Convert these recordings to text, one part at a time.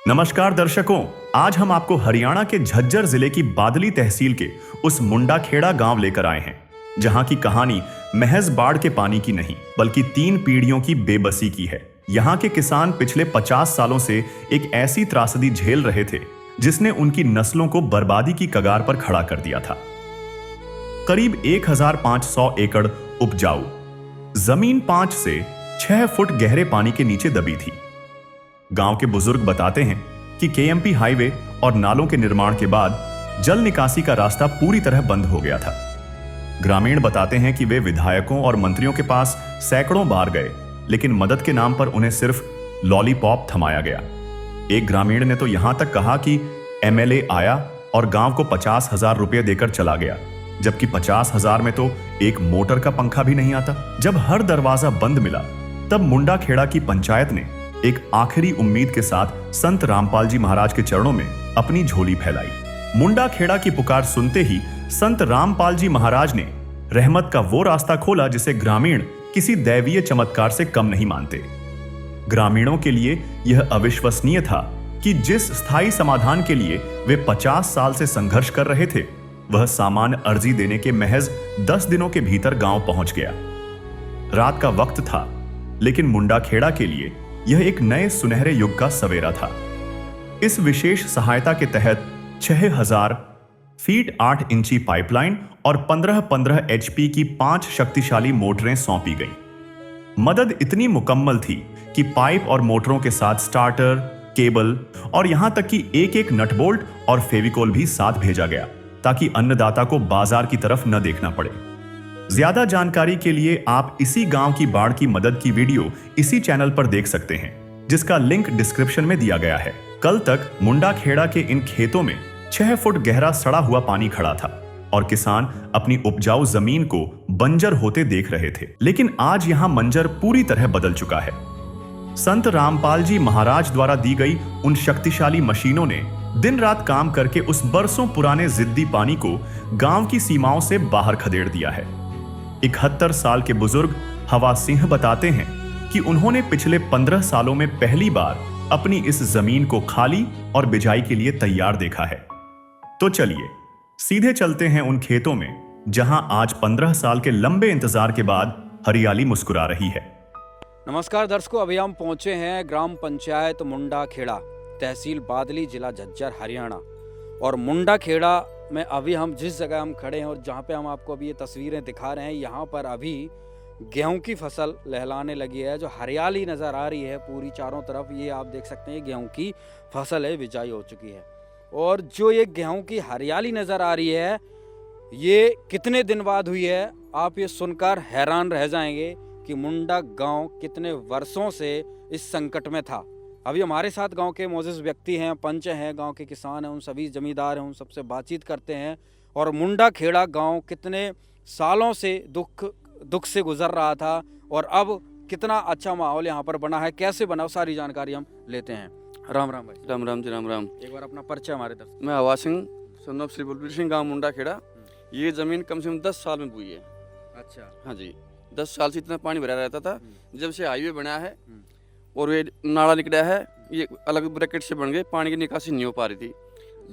नमस्कार दर्शकों, आज हम आपको हरियाणा के झज्जर जिले की बादली तहसील के उस मुंडाखेड़ा गांव लेकर आए हैं, जहां की कहानी महज बाढ़ के पानी की नहीं बल्कि 3 पीढ़ियों की बेबसी की है। यहां के किसान पिछले 50 सालों से एक ऐसी त्रासदी झेल रहे थे जिसने उनकी नस्लों को बर्बादी की कगार पर खड़ा कर दिया था। करीब 1500 एकड़ उपजाऊ जमीन 5 से 6 फुट गहरे पानी के नीचे दबी थी। गांव के बुजुर्ग बताते हैं कि केएमपी हाईवे और नालों के निर्माण के बाद जल निकासी का रास्ता पूरी तरह बंद हो गया था। ग्रामीण बताते हैं कि वे विधायकों और मंत्रियों के पास सैकड़ों बार गए, लेकिन मदद के नाम पर उन्हें सिर्फ लॉलीपॉप थमाया गया। एक ग्रामीण ने तो यहां तक कहा कि एमएलए आया और गांव को 50,000 रुपये देकर चला गया, जबकि 50,000 में तो एक मोटर का पंखा भी नहीं आता। जब हर दरवाजा बंद मिला, तब मुंडाखेड़ा की पंचायत ने एक आखिरी उम्मीद के साथ संत रामपाल जी महाराज के चरणों में अपनी झोली फैलाई। मुंडाखेड़ा की पुकार सुनते ही संत रामपाल जी महाराज ने रहमत का वो रास्ता खोला जिसे ग्रामीण किसी दैवीय चमत्कार से कम नहीं मानते। ग्रामीणों के लिए यह अविश्वसनीय था कि जिस स्थायी समाधान के लिए वे 50 साल से संघर्ष कर रहे थे, वह सामान्य अर्जी देने के महज 10 दिनों के भीतर गांव पहुंच गया। रात का वक्त था, लेकिन मुंडाखेड़ा के लिए यह एक नए सुनहरे युग का सवेरा था। इस विशेष सहायता के तहत 6000 फीट 8 इंची पाइपलाइन और 15-15 एचपी की 5 शक्तिशाली मोटरें सौंपी गईं। मदद इतनी मुकम्मल थी कि पाइप और मोटरों के साथ स्टार्टर, केबल और यहां तक कि एक नटबोल्ट और फेविकोल भी साथ भेजा गया, ताकि अन्नदाता को बाजार की तरफ न देखना पड़े। ज्यादा जानकारी के लिए आप इसी गांव की बाढ़ की मदद की वीडियो इसी चैनल पर देख सकते हैं, जिसका लिंक डिस्क्रिप्शन में दिया गया है। कल तक मुंडाखेड़ा के इन खेतों में 6 फुट गहरा सड़ा हुआ पानी खड़ा था और किसान अपनी उपजाऊ जमीन को बंजर होते देख रहे थे, लेकिन आज यहां मंजर पूरी तरह बदल चुका है। संत रामपाल जी महाराज द्वारा दी गई उन शक्तिशाली मशीनों ने दिन रात काम करके उस बरसों पुराने जिद्दी पानी को गांव की सीमाओं से बाहर खदेड़ दिया है। 71 साल के बुजुर्ग हवा सिंह बताते हैं कि उन्होंने पिछले 15 सालों में पहली बार अपनी इस जमीन को खाली और बिजाई के लिए तैयार देखा है। तो चलिए सीधे चलते हैं उन खेतों में, जहां आज 15 साल के लंबे इंतजार के बाद हरियाली मुस्कुरा रही है। नमस्कार दर्शकों, अभी हम पहुंचे हैं ग्राम पंचायत मुंडाखेड़ा, तहसील बादली, जिला झज्जर, हरियाणा। और मुंडाखेड़ा में अभी हम जिस जगह हम खड़े हैं और जहां पे हम आपको अभी ये तस्वीरें दिखा रहे हैं, यहाँ पर अभी गेहूं की फसल लहलाने लगी है। जो हरियाली नज़र आ रही है पूरी चारों तरफ, ये आप देख सकते हैं गेहूं की फसल है, बिजाई हो चुकी है। और जो ये गेहूं की हरियाली नज़र आ रही है, ये कितने दिन बाद हुई है, आप ये सुनकर हैरान रह जाएंगे कि मुंडा गाँव कितने वर्षों से इस संकट में था। अभी हमारे साथ गांव के मौजूद व्यक्ति हैं, पंच हैं, गांव के किसान हैं, उन सभी जमींदार हैं, उन सबसे बातचीत करते हैं। और मुंडाखेड़ा गांव कितने सालों से दुख से गुजर रहा था और अब कितना अच्छा माहौल यहाँ पर बना है, कैसे बना, सारी जानकारी हम लेते हैं। राम राम भाई। राम राम जी, राम राम। एक बार अपना परिचय हमारे तरफ। मैं हवा सिंह, सन ऑफ श्री बलबीर सिंह, गाँव मुंडाखेड़ा। ये ज़मीन कम से कम 10 साल में बुई है। अच्छा। हाँ जी, 10 साल से इतना पानी भरा रहता था। जब से हाईवे बना है और ये नाला निकला है, ये अलग ब्रैकेट से बन गए, पानी की निकासी नहीं हो पा रही थी।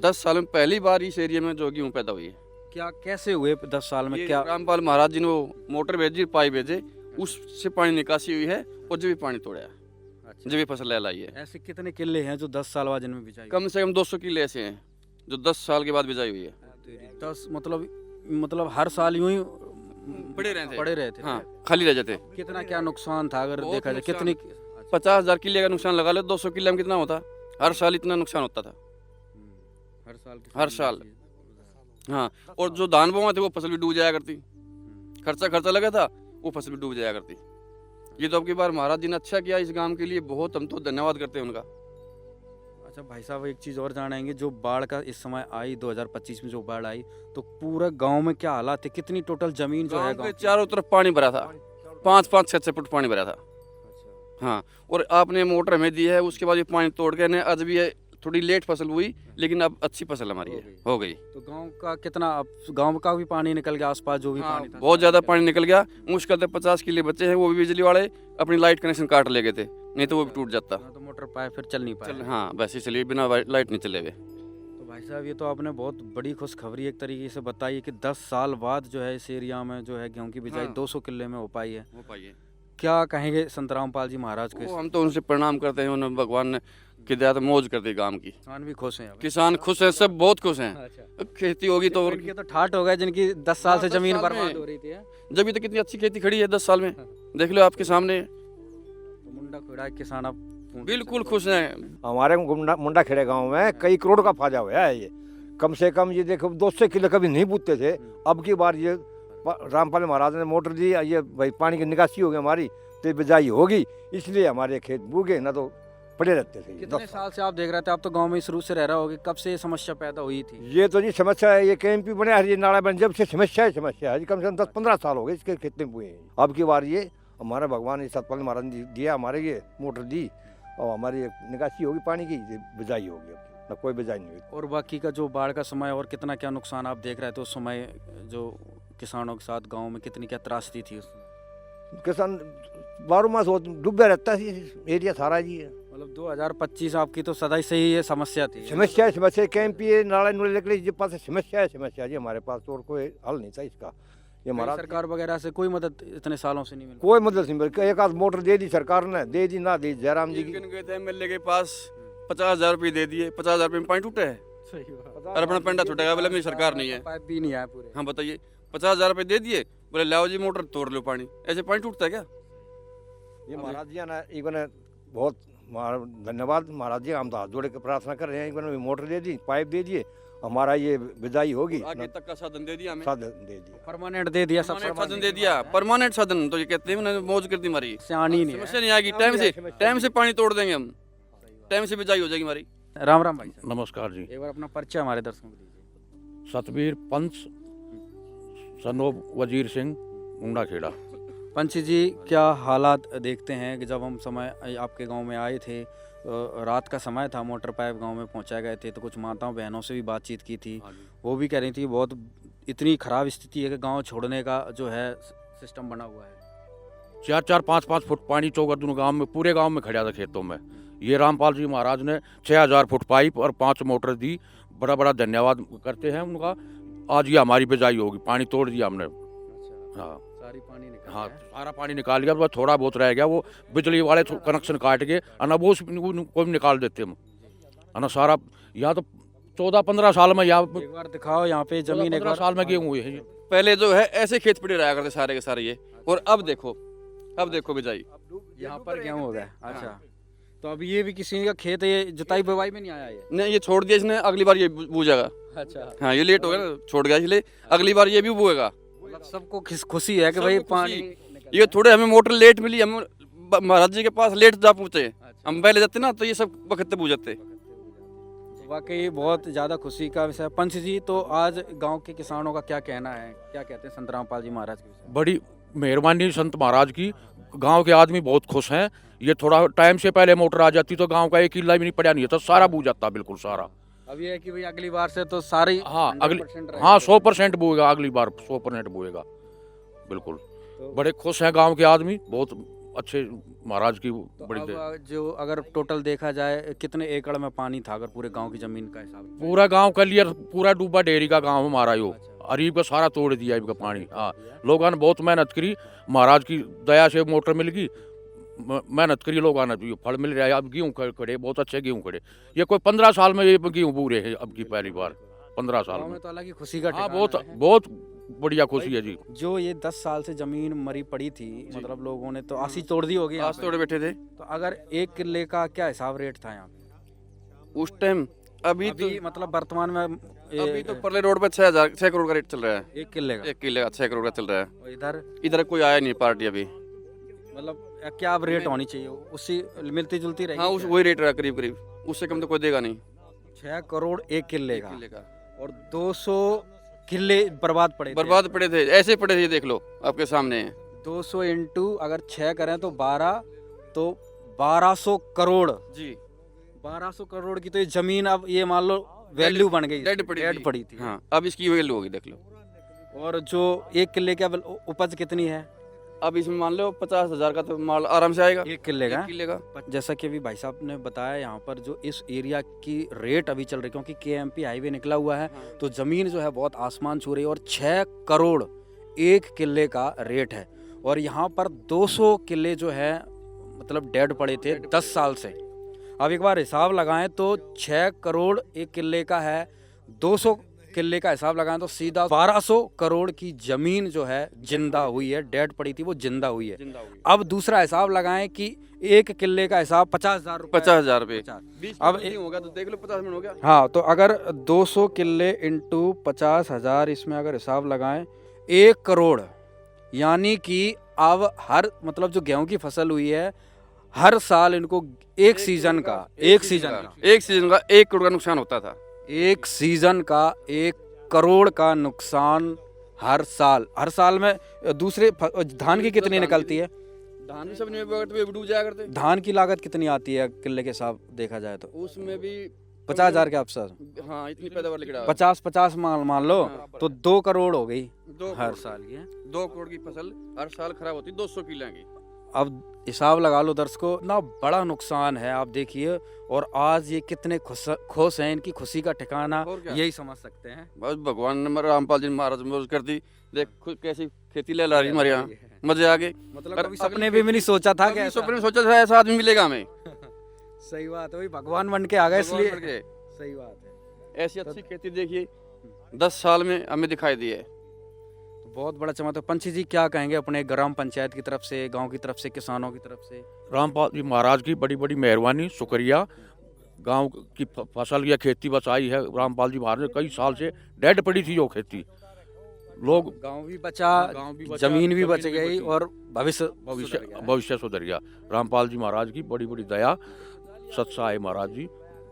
10 साल में पहली बार इस एरिया में जो गेहूँ पैदा हुई है। क्या कैसे हुए 10 साल में? क्या रामपाल महाराज जी ने वो मोटर भेजी, पाइप भेजे, उससे पानी निकासी हुई है और जब भी पानी तोड़ा है। अच्छा। जब भी फसल लहलाई है। ऐसे कितने किले हैं जो 10 साल बाद जिनमें बिजाई? कम से कम 200 किले ऐसे हैं जो 10 साल के बाद बिजाई हुई है। 10 मतलब हर साल यूं ही पड़े रहे थे। हाँ, खाली रह जाते। कितना क्या नुकसान था अगर देखा जाए? कितनी 50,000 किले का नुकसान लगा लो, 200 किले में कितना होता? हर साल इतना नुकसान होता था। हर साल। हाँ, और जो धान बोआ थे वो फसल भी डूब जाया करती। खर्चा लगा था, वो फसल भी डूब जाया करती। ये तो अब की बार महाराज जी ने अच्छा किया इस गांव के लिए, बहुत हम तो धन्यवाद करते हैं उनका। अच्छा भाई साहब, एक चीज़ और जानेंगे, जो बाढ़ का इस समय आई 2025 में जो बाढ़ आई, तो पूरा गांव में क्या हालात है? कितनी टोटल जमीन जो है गांव के चारों तरफ पानी भरा था, 5-5, 6-6 फुट पानी भरा था। हाँ, और आपने मोटर हमें दी है, उसके बाद ये पानी तोड़ के ने आज भी थोड़ी लेट फसल हुई, लेकिन अब अच्छी फसल हमारी हो गई। तो गांव का कितना, गांव का भी पानी निकल गया आसपास जो भी पानी था? बहुत ज़्यादा पानी निकल गया। मुश्किल से 50 किले बच्चे हैं, वो भी बिजली वाले अपनी लाइट कनेक्शन काट ले गए थे, नहीं तो वो भी टूट जाता। तो मोटर पाए फिर चल नहीं पाए। हाँ वैसे चलिए, बिना लाइट नहीं चले हुए। तो भाई साहब ये तो आपने बहुत बड़ी खुशखबरी एक तरीके से बताई है कि 10 साल बाद जो है इस एरिया में जो है गेहूं की बिजाई हाँ। 200 किले में हो पाई है। हो पाइए। क्या कहेंगे संत रामपाल जी महाराज को? वो हम तो उनसे प्रणाम करते हैं, उन्होंने भगवान ने किदायत मौज कर दी गांव की। किसान भी खुश हैं अब। किसान खुश हैं, सब बहुत खुश हैं। अच्छा। खेती होगी तो इनके तो ठाट हो गए जिनकी 10 साल से 10 जमीन साल बर्बाद में। हो रही थी। हैं? जब तक कितनी अच्छी खेती खड़ी है 10 साल में, देख लो आपके सामने। तो मुंडा खेड़ा के किसान अब बिल्कुल खुश हैं। हमारे मुंडा खेड़े गांव में कई करोड़ का फायदा हुआ है। ये कम से कम ये देखो 200 किलो कभी नहीं पूछते थे, अब की बार ये रामपाल महाराज ने मोटर दी, ये भाई पानी की निकासी होगी हमारी तो बिजाई होगी, इसलिए हमारे खेत बूगे ना तो पड़े रहते थे। कितने साल से आप देख रहे थे? आप तो गांव में शुरू से रह रहे होगे, कब से ये समस्या पैदा हुई थी? ये तो जी समस्या है, ये KMP बने हरी नाला बन जब से समस्या है जी, कम से कम 10-15 साल हो गए इसके खेत में बुए। अब की बार ये हमारा भगवान ने सतपाल महाराज ने दिया, हमारे ये मोटर दी और हमारी निकासी होगी पानी की, बिजाई होगी, अब ना कोई बिजाई नहीं हुई। और बाकी का जो बाढ़ का समय और कितना क्या नुकसान आप देख रहे थे उस समय, जो किसानों के साथ गांव में कितनी क्या त्रासदी थी उस समय? किसान 12 मास डूबा रहता है एरिया सारा जी। मतलब 2025 आपकी तो सदा से ही ये समस्या थी। समस्या KMP नाला नूले निकले जी पास समस्या जी हमारे पास, तो और कोई हल नहीं था इसका। ये हमारा सरकार वगैरह से कोई मदद इतने सालों से नहीं मिली? कोई मदद नहीं मिली, एक आध मोटर दे दी सरकार ने, दे दी ना दी जयराम जी की। गए थे MLA के पास, 50,000 रुपये दे दिए, 50,000 रुपये में पानी टूटे है। सही बात। और अपना पेंडा छूटेगा, बोले मेरी सरकार नहीं है। पाइप भी नहीं आया पूरे। हाँ बताइए, 50,000 रुपये दे दिए, बोले लाओ जी मोटर तोड़ लो पानी, ऐसे पानी टूटता है क्या? ये महाराज जी ने इन्होंने बहुत धन्यवाद महाराज जी, हम तो हाथ जोड़ के प्रार्थना कर रहे हैं, इन्होंने मोटर दे दी, पाइप दे दिए, हमारा ये विदाई होगी, आगे तक का साधन दे दिया हमें, साधन दे दिया। परमानेंट दे दिया, सब परमानेंट साधन दे दिया, परमानेंट साधन। तो ये कहते हैं उन्होंने मौज कर दी हमारी, सियानी नहीं है। समस्या नहीं आएगी, टाइम से पानी तोड़ देंगे हम, टाइम से बिजाई हो जाएगी हमारी। राम राम भाई साहब, नमस्कार जी। एक बार अपना परिचय हमारे दर्शकों को दीजिए। सतबीर पंच सनोब वजीर सिंह मुंडा खेड़ा। पंच जी, क्या हालात देखते हैं कि जब हम समय आपके गांव में आए थे, रात का समय था, मोटर पाइप गांव में पहुंचाए गए थे, तो कुछ माताओं बहनों से भी बातचीत की थी, वो भी कह रही थी बहुत इतनी ख़राब स्थिति है कि गांव छोड़ने का जो है सिस्टम बना हुआ है। 4-4, 5-5 फुट पानी चौका दोनों गांव में, पूरे गांव में खड़ा था खेतों में। ये रामपाल जी महाराज ने 6,000 फुट पाइप और 5 मोटर दी, बड़ा बड़ा धन्यवाद करते हैं उनका। आज ये हमारी बिजाई होगी, पानी तोड़ दिया हमने। हाँ सारी पानी निकल हाँ, गया है। सारा पानी निकाल गया, बस थोड़ा बहुत रह गया, वो बिजली वाले कनेक्शन काट के अना वो कोई निकाल देते हम, है ना। सारा यहाँ तो 14-15 साल में, यहाँ एक बार दिखाओ यहाँ पे जमीन, एक 15 बार साल में गेहूँ हुए हैं। पहले जो है ऐसे खेत पड़े रहा करते सारे के सारे ये, और अब देखो बिजाई। यहाँ पर गेहूँ हो गया। अच्छा, तो अभी ये भी किसी का खेत है, ये जुताई बुवाई में नहीं आया ये? नहीं, ये छोड़ दिया इसने, अगली बार ये बूझेगा। अच्छा, हाँ ये लेट हो गया ना, छोड़ गया इसलिए अगली बार ये भी बूएगा। मतलब सबको खुशी है कि भाई सबको पानी खुशी। ये थोड़े हमें मोटर लेट मिली, हम महाराज जी के पास लेट जा पहुंचे, हम पहले जाते ना तो ये सब वक्त बूझ जाते। वाकई बहुत ज़्यादा खुशी का विषय। पंच जी, तो आज गांव के किसानों का क्या कहना है, क्या कहते हैं संत रामपाल जी महाराज के विषय में? बड़ी मेहरबानी संत महाराज की, गांव के आदमी बहुत खुश हैं। ये थोड़ा टाइम से पहले मोटर आ जाती तो गांव का एक किला भी नहीं पड़ा, नहीं था, सारा बूझ जाता बिल्कुल सारा। अब ये है कि भाई अगली बार से तो सारी हाँ 100% रहेगा। हाँ 100% बोएगा, अगली बार 100% बोएगा बिल्कुल। बड़े खुश हैं गांव के आदमी, बहुत अच्छे महाराज की तो बड़ी अब जो अगर टोटल देखा जाए कितने एकड़ में पानी था, अगर पूरे गांव की जमीन का हिसाब? पूरा गांव का लिया, पूरा डूबा डेरी का गांव हमारा यो, अरीब का सारा तोड़ दिया इनका पानी। हाँ, लोगों ने बहुत मेहनत करी, महाराज की दया से मोटर मिल गई, मेहनत करी लोगों ने, फल मिल रहा है। अब गेहूँ खड़े, बहुत अच्छे गेहूँ खड़े, ये कोई 15 साल में ये गेहूँ बूरे हैं अब की पहली बार 15 साल गांव में। में तो अलग ही खुशी का हाँ, ठिकाना है। बहुत बढ़िया खुशी है जी। जो ये 10 साल से जमीन मरी पड़ी थी, मतलब लोगों ने तो आसी तोड़ दी होगी यहाँ आज पे। तोड़े बैठे थे तो अगर 1 किले का क्या हिसाब रेट था यहाँ पे उस टाइम। अभी तो मतलब वर्तमान में अभी तो परले रोड पे 6 करोड़ का रेट चल रहा है, 1 किले का। 1 किले का 6 करोड़ का चल रहा है। और इधर कोई आया नहीं पार्टी अभी। मतलब क्या अब रेट होनी चाहिए, उसी मिलती जुलती रहेगी? हाँ वही रेट रहा करीब करीब, उससे कम तो कोई देगा नहीं। 6 करोड़ 1 किले का, किले का और 200 किले बर्बाद पड़े थे। बर्बाद पड़े थे, ऐसे पड़े थे, ये देख लो आपके सामने है। 200 इंटू अगर 6 करें तो 12, तो 1200 करोड़। जी 1200 करोड़ की तो ये जमीन अब ये मान लो वैल्यू बन गई, डेड पड़ी थी। हाँ, अब इसकी वैल्यू होगी देख लो। और जो 1 किले की अब उपज कितनी है? अब इसमें मान लो 50,000 का तो माल आराम से आएगा, 1 किले का। 1 किले का। जैसा कि अभी भाई साहब ने बताया, यहाँ पर जो इस एरिया की रेट अभी चल रही, क्योंकि केएमपी हाईवे निकला हुआ है, तो ज़मीन जो है बहुत आसमान छू रही है और 6 करोड़ 1 किले का रेट है। और यहाँ पर 200 किले जो है मतलब डेड पड़े थे 10 साल से। अब एक बार हिसाब लगाएं तो 6 करोड़ 1 किले का है, 200 किले का हिसाब लगाएं तो सीधा 1200 करोड़ की जमीन जो है जिंदा हुई है, डेड पड़ी थी वो जिंदा हुई है। अब दूसरा हिसाब लगाएं कि 1 किले का हिसाब 50,000 रुपए, 50,000 रुपए। 50। अब होगा तो देख लो 50 मिनट हो गया। हाँ, तो अगर 200 किले इंटू 50,000 इसमें अगर हिसाब लगाएं 1 करोड़, यानी कि अब हर मतलब जो गेहूं की फसल हुई है हर साल इनको एक सीजन का 1 करोड़ का नुकसान होता था। एक सीजन का 1 करोड़ का नुकसान हर साल में। दूसरे धान की कितनी निकलती है? धान भी सब नहीं डूब जाया करते। धान की लागत कितनी आती है किले के हिसाब देखा जाए तो? उसमें भी 50,000 के अफसर, हाँ इतनी पैदावार लेकर 50 मान लो तो 2 करोड़ हो गई हर करोड़। साल की। 2 करोड़ की फसल हर साल खराब होती 200 किलो की। अब हिसाब लगा लो दर्शकों, इतना बड़ा नुकसान है आप देखिए। और आज ये कितने खुश हैं, इनकी खुशी का ठिकाना और क्या? यही समझ सकते हैं। बस भगवान ने रामपाल जी महाराज मौज कर दी। देख खुद कैसी खेती ले ला रही हमारे यहाँ, मजे आ गए। मतलब कभी सपने भी नहीं सोचा था कि ऐसा- सपने में सोचा था ऐसा आदमी मिलेगा हमें। सही बात है, वही भगवान बन के आ गए इसलिए। भगवान करके। सही बात है। ऐसी अच्छी खेती देखिए 10 साल में हमें दिखाई दी है। तो बहुत बड़ा चमत्कार। पंछी जी क्या कहेंगे अपने ग्राम पंचायत की तरफ से, गांव की तरफ से, किसानों की तरफ से? रामपाल जी महाराज की बड़ी बड़ी मेहरबानी, शुक्रिया। गांव की फसल या खेती बचाई है रामपाल जी महाराज ने। कई साल से डेड पड़ी थी वो खेती, लोग गांव भी बचा, गांव भी बचा, जमीन भी बच जमीन भी गई बची। और भविष्य भविष्य सुधर गया। रामपाल जी महाराज की बड़ी बड़ी दया, सत्सा है महाराज जी।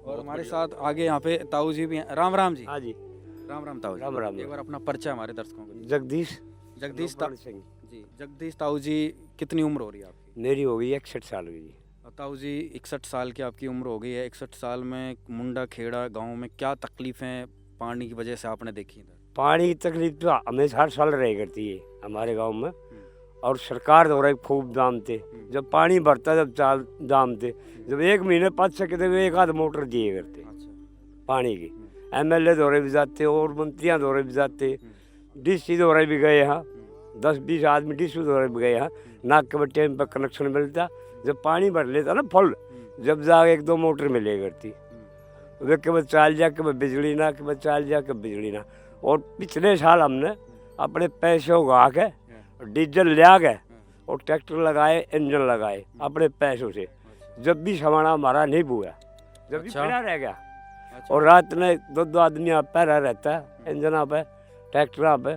और हमारे साथ आगे यहाँ पे ताऊ जी भी हैं। राम राम जी। हाँ जी, राम राम ताऊ जी। राम राम। एक बार अपना परिचय हमारे दर्शकों को। जगदीश जगदीश लोकमान सिंह। जी, जगदीश ताऊ जी कितनी उम्र हो रही है आपकी? मेरी हो गई 61 साल की जी। ताऊ जी 61 साल की आपकी उम्र हो गई है। 61 साल में मुंडा खेड़ा गांव में क्या तकलीफें पानी की वजह से आपने देखी इधर? पानी की तकलीफ तो हमेशा हर साल रह करती है हमारे गांव में। और सरकार द्वारा खूब दाम थे, जब पानी भरता जब चाल दाम थे, जब 1 महीने 5 सके थे 1 आध मोटर दिए करते पानी की। MLA दौरे भी जाते और मंत्रियाँ दौरे भी जाते, DC दौरे भी गए यहाँ, 10-20 आदमी DC दौरे भी गए यहाँ। नाक के टाइम पर कनेक्शन मिलता, जब पानी भर लेता ना फुल, जब जाके 1-2 मोटर मिले करती। वे के बाद चाल जा के बिजली ना, के बाद चाल जा के बिजली ना। और पिछले साल हमने अपने पैसे उगा के डीजल ले आ गए और ट्रैक्टर लगाए, इंजन लगाए अपने पैसों से। जब भी सामान हमारा नहीं बुआ, जब भी अच्छा। पड़ा रह गया। और रात में 2 आदमी आप पैरा रहता है इंजना पे, ट्रैक्टर पे।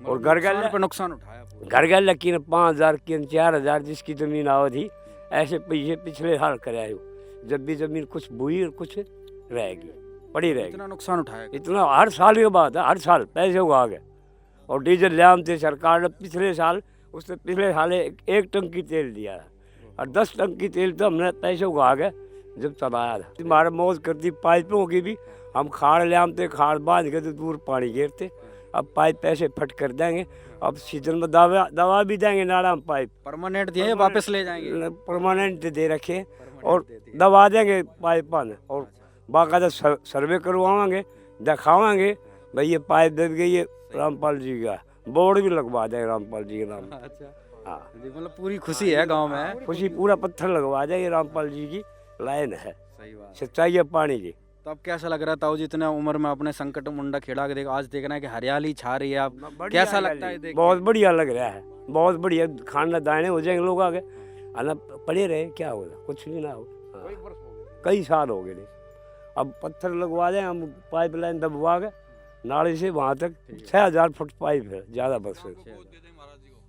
और घर नुकसान उठाया पूरा। घर लेकिन 5,000 की 4,000 जिसकी जमीन आवा थी, ऐसे पैसे पिछले साल करे आयो। जब भी जमीन कुछ बुई और कुछ रहेगी, पड़ी रहेगी। इतना नुकसान उठाया? इतना हर साल की बात है, हर साल पैसे उगा गए। और डीजल ले आम थे सरकार ने पिछले साल, उसने पिछले साल 1 टंकी तेल दिया है और 10 टंकी तेल तो हमने पैसे उगा गए जब चलाया था। हमारे मौज करती पाइपों की भी, हम खाड़ ले आमते, खाड़ बांध के तो दूर पानी गिरते। अब पाइप पैसे फट कर देंगे, अब सीजन में दवा भी देंगे नाड़ा में पाइप। परमानेंट दिए, वापस ले जाएंगे? परमानेंट दे रखे और दबा देंगे पाइप पान। और बाकायदा सर्वे करवाएंगे, दिखावाएंगे भाई ये पाइप दे गई है रामपाल जी का, बोर्ड भी लगवा देंगे रामपाल जी के नाम। अच्छा, हाँ, मतलब पूरी खुशी है गांव में। खुशी पूरा पत्थर लगवा देंगे, रामपाल जी की लाइन है, सही बात। सच्चाई है पानी की। तो अब कैसा लग रहा है ताऊ जी, इतने उम्र में अपने संकट मुंडा खेड़ा के आज देखना है कि हरियाली छा रही है, आप कैसा लगता है देख के? बहुत बढ़िया लग रहा है, बहुत बढ़िया। खाना दाने हो जाएंगे लोग आगे, आना पड़े रहे क्या होगा, कुछ भी ना हो। हाँ, कई साल हो गए। अब पत्थर लगवा दें हम, पाइप लाइन दबवा के नाले से वहाँ तक 6,000 फुट पाइप है, ज़्यादा बस।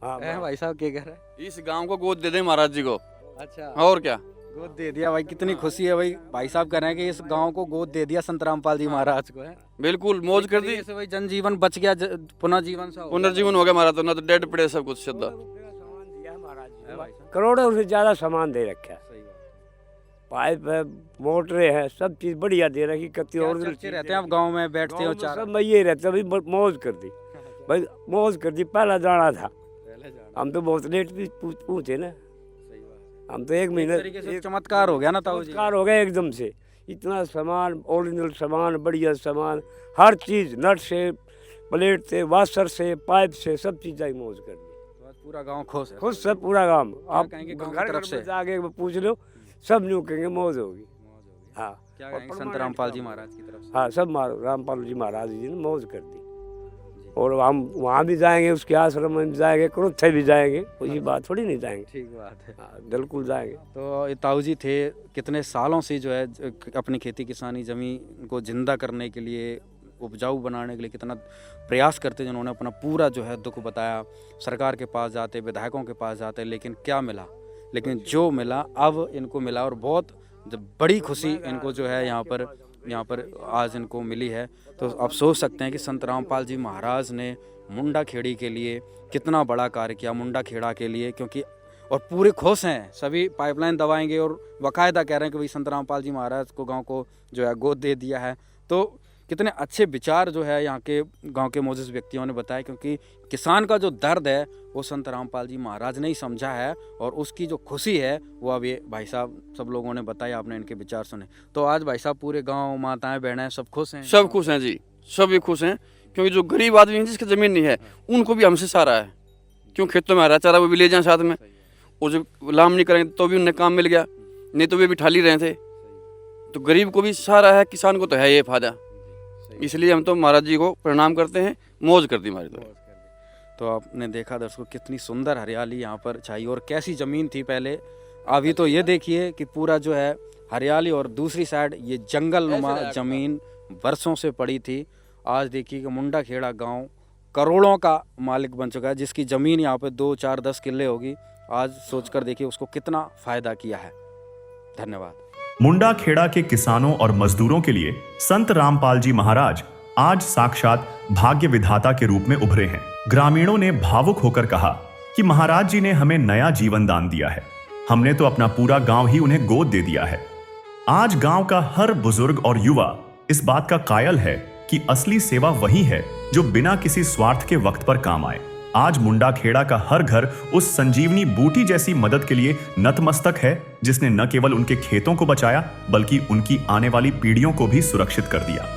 हाँ भाई साहब क्या कह रहे हैं? इस गांव को गोद दे दे महाराज जी को। अच्छा, और क्या, गोद दे दिया भाई, कितनी खुशी है भाई। भाई साहब कह रहे हैं कि इस गांव को गोद दे दिया संत रामपाल जी महाराज को है। बिल्कुल मौज कर दी। भाई जनजीवन बच गया, पुनः जीवन सा हो गया। पुनर्जीवन हो गया हमारा, तो ना तो डेड पड़े सब कुछ सीधा। करोड़ों से ज़्यादा सामान दे रखा है, सही बात। पाइप है, मोटरें हैं, सब चीज़ बढ़िया दे रखी। कत्ती और चर्चे रहते हैं आप गांव में, बैठते हो चार? सब मैं ये रहता भाई, मौज कर दी भाई, मौज कर दी। पहला जाना था, हम तो बहुत लेट भी पूछे ना, हम तो एक महीने तरीके से चमत्कार हो गया ना ताऊ जी। कार हो गया एकदम से। इतना सामान, ओरिजिनल सामान, बढ़िया सामान, हर चीज़, नट से, प्लेट से, वाशर से, पाइप से, सब चीज़ आई मौज कर दी। तो आज पूरा गांव खुश है। खुद सब पूरा काम आप कहेंगे गांव की घर तरफ घर से? में जाके पूछ लो, सब न्यू कहेंगे मौज होगी। हाँ, क्या और कहेंगे संत permanent रामपाल काम जी है। महाराज की तरफ से? हाँ, सब रामपाल जी महाराज जी ने मौज कर दी। और हम वहाँ भी जाएंगे, उसके आश्रम में भी जाएंगे, क्रोथे भी जाएंगे, कोई बात थोड़ी नहीं जाएंगे। ठीक बात है। हाँ, बिल्कुल जाएंगे। तो ये ताऊ जी थे, कितने सालों से जो है अपनी खेती किसानी ज़मीन को जिंदा करने के लिए, उपजाऊ बनाने के लिए कितना प्रयास करते, जिन्होंने अपना पूरा जो है दुख बताया। सरकार के पास जाते, विधायकों के पास जाते, लेकिन क्या मिला? लेकिन जो मिला अब इनको मिला, और बहुत बड़ी खुशी इनको जो है यहाँ पर आज इनको मिली है। तो आप सोच सकते हैं कि संत रामपाल जी महाराज ने मुंडा खेड़ी के लिए कितना बड़ा कार्य किया, मुंडा खेड़ा के लिए, क्योंकि और पूरे खुश हैं, सभी पाइपलाइन दबाएंगे और बाकायदा कह रहे हैं कि भाई संत रामपाल जी महाराज को गांव को जो है गोद दे दिया है। तो कितने अच्छे विचार जो है यहाँ के गांव के मोजिज़ व्यक्तियों ने बताया, क्योंकि किसान का जो दर्द है वो संत रामपाल जी महाराज ने ही समझा है, और उसकी जो खुशी है वो अब ये भाई साहब सब लोगों ने बताया, आपने इनके विचार सुने। तो आज भाई साहब पूरे गांव, माताएं, बहनें सब खुश हैं? सब खुश हैं जी, सब भी खुश हैं, क्योंकि जो गरीब आदमी है जिसकी ज़मीन नहीं है उनको भी हमसे सहारा है। क्यों, खेतों में हरा चारा वो भी ले जाएं साथ में, और जब लाम नहीं करेंगे तो भी उन्हें काम मिल गया, नहीं तो वे भी ठाली रहे थे। तो गरीब को भी सहारा है, किसान को तो है ये फायदा। इसलिए हम तो महाराज जी को प्रणाम करते हैं, मौज कर दी हमारी। तो आपने देखा दर्शकों कितनी सुंदर हरियाली यहाँ पर छाई, और कैसी ज़मीन थी पहले। अभी तो ये देखिए कि पूरा जो है हरियाली, और दूसरी साइड ये जंगलनुमा ज़मीन वर्षों से पड़ी थी। आज देखिए कि मुंडा खेड़ा गांव करोड़ों का मालिक बन चुका है, जिसकी ज़मीन यहाँ पे 2, 4, 10 किले होगी। आज सोचकर देखिए उसको कितना फ़ायदा किया है। धन्यवाद। मुंडा खेड़ा के किसानों और मजदूरों के लिए संत रामपाल जी महाराज आज साक्षात भाग्य विधाता के रूप में उभरे हैं। ग्रामीणों ने भावुक होकर कहा कि महाराज जी ने हमें नया जीवन दान दिया है, हमने तो अपना पूरा गांव ही उन्हें गोद दे दिया है। आज गांव का हर बुजुर्ग और युवा इस बात का कायल है कि असली सेवा वही है जो बिना किसी स्वार्थ के वक्त पर काम आए। आज मुंडा खेड़ा का हर घर उस संजीवनी बूटी जैसी मदद के लिए नतमस्तक है, जिसने न केवल उनके खेतों को बचाया बल्कि उनकी आने वाली पीढ़ियों को भी सुरक्षित कर दिया।